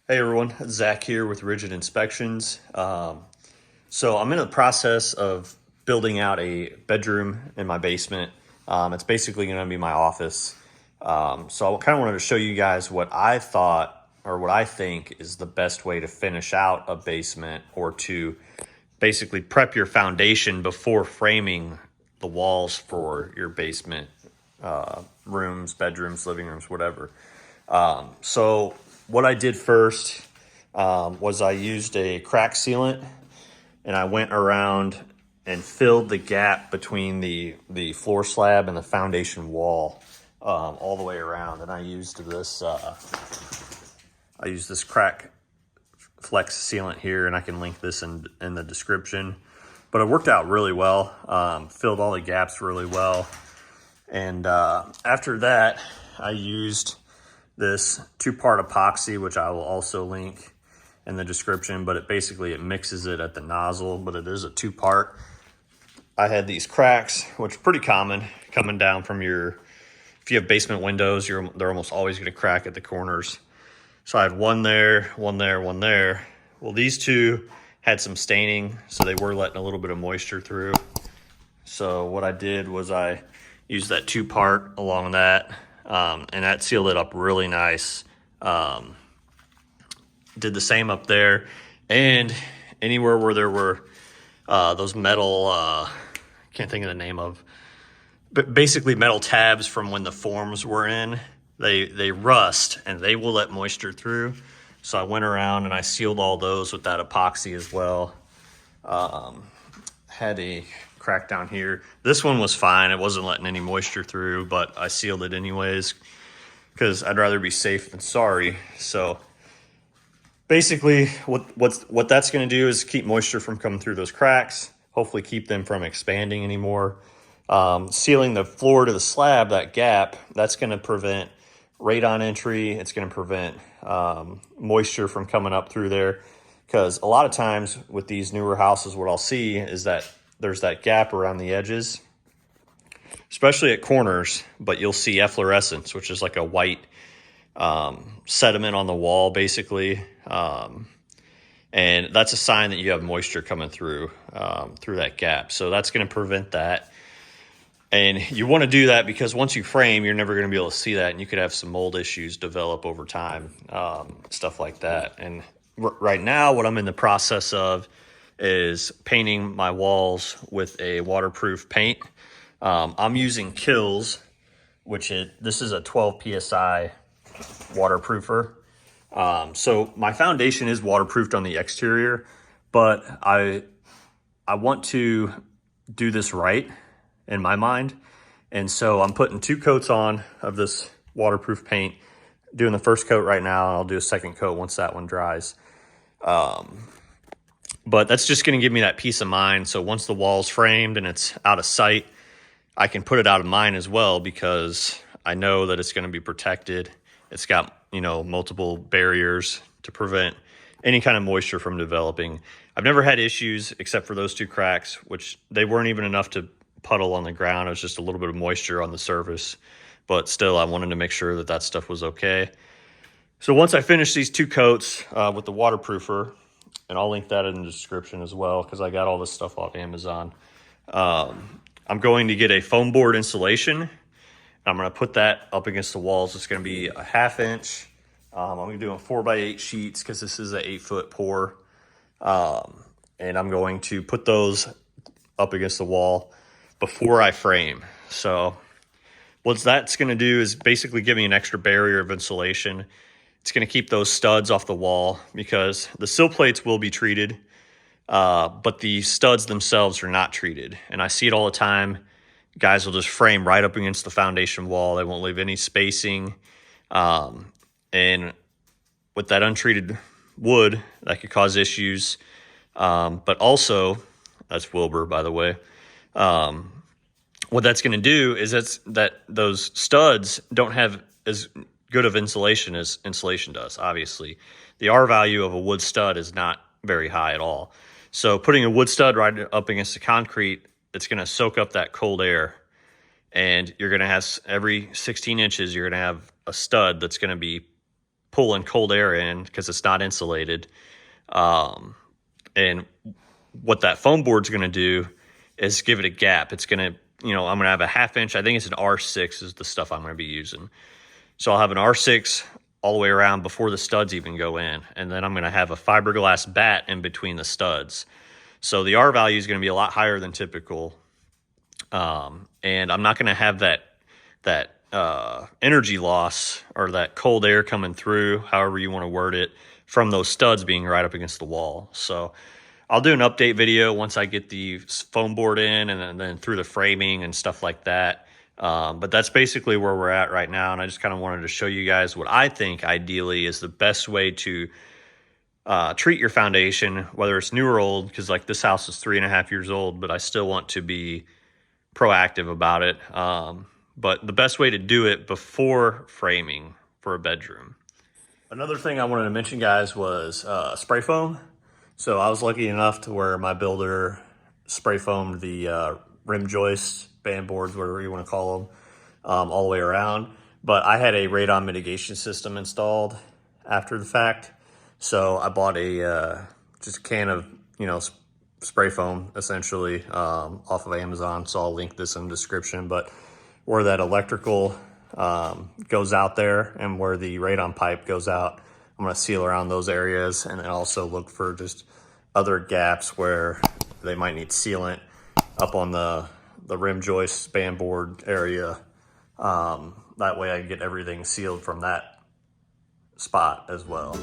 Hey everyone, Zach here with Rigid Inspections. So I'm in the process of building out a bedroom in my basement. It's basically going to be my office. So I kind of wanted to show you guys what I thought or what I think is the best way to finish out a basement or to basically prep your foundation before framing the walls for your basement rooms, bedrooms, living rooms, whatever. So what I did first was I used a crack sealant and I went around and filled the gap between the floor slab and the foundation wall all the way around. And I used this crack flex sealant here, and I can link this in the description. But it worked out really well. Filled all the gaps really well. And after that, I used this 2-part epoxy, which I will also link in the description, but it mixes it at the nozzle, but it is a 2-part. I had these cracks, which are pretty common coming down from if you have basement windows, they're almost always going to crack at the corners. So I had one there, one there, one there. Well, these two had some staining, so they were letting a little bit of moisture through. So what I did was I used that 2-part along that, and that sealed it up really nice. Did the same up there, and anywhere where there were those metal, can't think of the name of, but basically metal tabs from when the forms were in, they rust and they will let moisture through. So I went around and I sealed all those with that epoxy as well. Had a crack down here. This one was fine. It wasn't letting any moisture through, but I sealed it anyways because I'd rather be safe than sorry. So basically what that's going to do is keep moisture from coming through those cracks, hopefully keep them from expanding anymore. Sealing the floor to the slab, that gap, that's going to prevent radon entry. It's going to prevent moisture from coming up through there, because a lot of times with these newer houses, what I'll see is that there's that gap around the edges, especially at corners, but you'll see efflorescence, which is like a white sediment on the wall basically, and that's a sign that you have moisture coming through that gap. So that's going to prevent that. And you want to do that because once you frame, you're never going to be able to see that, and you could have some mold issues develop over time, stuff like that. And right now, what I'm in the process of is painting my walls with a waterproof paint. I'm using Kills, this is a 12 PSI waterproofer. So my foundation is waterproofed on the exterior, but I want to do this right in my mind. And so I'm putting 2 coats on of this waterproof paint, doing the first coat right now, and I'll do a second coat once that one dries. But that's just going to give me that peace of mind. So once the wall's framed and it's out of sight, I can put it out of mind as well, because I know that it's going to be protected. It's got, multiple barriers to prevent any kind of moisture from developing. I've never had issues except for those 2 cracks, which they weren't even enough to puddle on the ground. It was just a little bit of moisture on the surface, but still I wanted to make sure that that stuff was okay. So once I finish these 2 coats with the waterproofer, and I'll link that in the description as well, because I got all this stuff off Amazon, I'm going to get a foam board insulation. I'm going to put that up against the walls. It's going to be a 1/2 inch. I'm going to be doing 4x8 sheets because this is an 8-foot pour. And I'm going to put those up against the wall before I frame. So what that's going to do is basically give me an extra barrier of insulation. It's going to keep those studs off the wall, because the sill plates will be treated, but the studs themselves are not treated. And I see it all the time. Guys will just frame right up against the foundation wall. They won't leave any spacing. And with that untreated wood, that could cause issues. But also, that's Wilbur, by the way. What that's going to do is that those studs don't have as good of insulation as insulation does. Obviously, the R value of a wood stud is not very high at all. So putting a wood stud right up against the concrete, it's going to soak up that cold air, and you're going to have every 16 inches, you're going to have a stud that's going to be pulling cold air in because it's not insulated. And what that foam board's going to do is give it a gap. It's going to, I'm going to have a 1/2 inch. I think it's an R6 is the stuff I'm going to be using. So I'll have an R6 all the way around before the studs even go in. And then I'm going to have a fiberglass bat in between the studs. So the R value is going to be a lot higher than typical. And I'm not going to have that energy loss or that cold air coming through, however you want to word it, from those studs being right up against the wall. So I'll do an update video once I get the foam board in and then through the framing and stuff like that. But that's basically where we're at right now. And I just kind of wanted to show you guys what I think ideally is the best way to treat your foundation, whether it's new or old, because like this house is 3.5 years old, but I still want to be proactive about it. But the best way to do it before framing for a bedroom. Another thing I wanted to mention, guys, was spray foam. So I was lucky enough to where my builder spray foamed the rim joists, band boards, whatever you want to call them, all the way around. But I had a radon mitigation system installed after the fact. So I bought just a can of, spray foam, essentially, off of Amazon. So I'll link this in the description. But where that electrical goes out there and where the radon pipe goes out, I'm going to seal around those areas, and then also look for just other gaps where they might need sealant up on the rim joist span board area. That way I can get everything sealed from that spot as well.